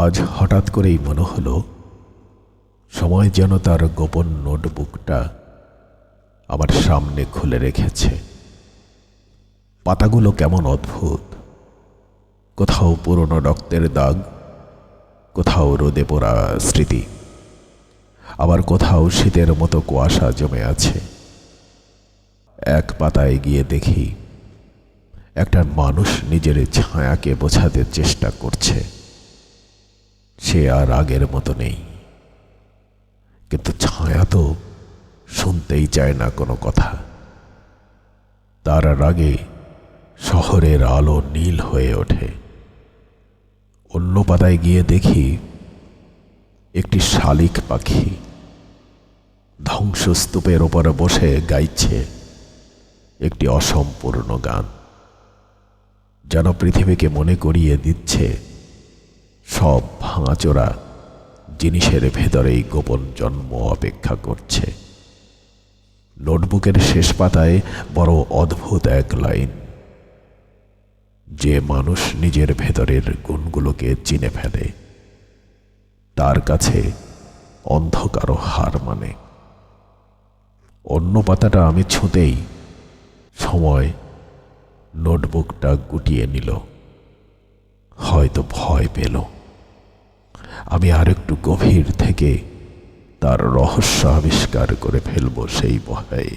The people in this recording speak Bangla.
আজ হঠাৎ করেই মনে হলো সময় যেন তার গোপন নোটবুকটা আমার সামনে খুলে রেখেছে। পাতাগুলো কেমন অদ্ভুত, কোথাও পুরনো রক্তের দাগ, কোথাও রোদে পোড়া স্মৃতি, আবার কোথাও শীতের মতো কুয়াশা জমে আছে। এক পাতায় গিয়ে দেখি একটা মানুষ নিজের ছায়াকে বোঝাতে চেষ্টা করছে। সে আর আগের মতো নেই, কিন্তু ছায়া তো শুনতেই চায় না কোনো কথা। তার রাগে শহরের আলো নীল হয়ে ওঠে। অন্য পাতায় গিয়ে দেখি একটি শালিক পাখি ধ্বংসস্তূপের ওপরে বসে গাইছে একটি অসম্পূর্ণ গান, যেন পৃথিবীকে মনে করিয়ে দিচ্ছে সব ভাঙাচোরা জিনিসের ভেতরেই গোপন জন্ম অপেক্ষা করছে। নোটবুকের শেষ পাতায় বড় অদ্ভুত এক লাইন: যে মানুষ নিজের ভেতরের গুণগুলোকে চিনে ফেলে তার কাছে অন্ধকারও হার মানে। অন্য পাতাটা আমি ছুঁতেই সময় নোটবুকটা গুটিয়ে নিল। হয়তো ভয় পেল আমি আরেকটু গভীর থেকে তার রহস্য আবিষ্কার করে ফেলব সেই ভয়ে।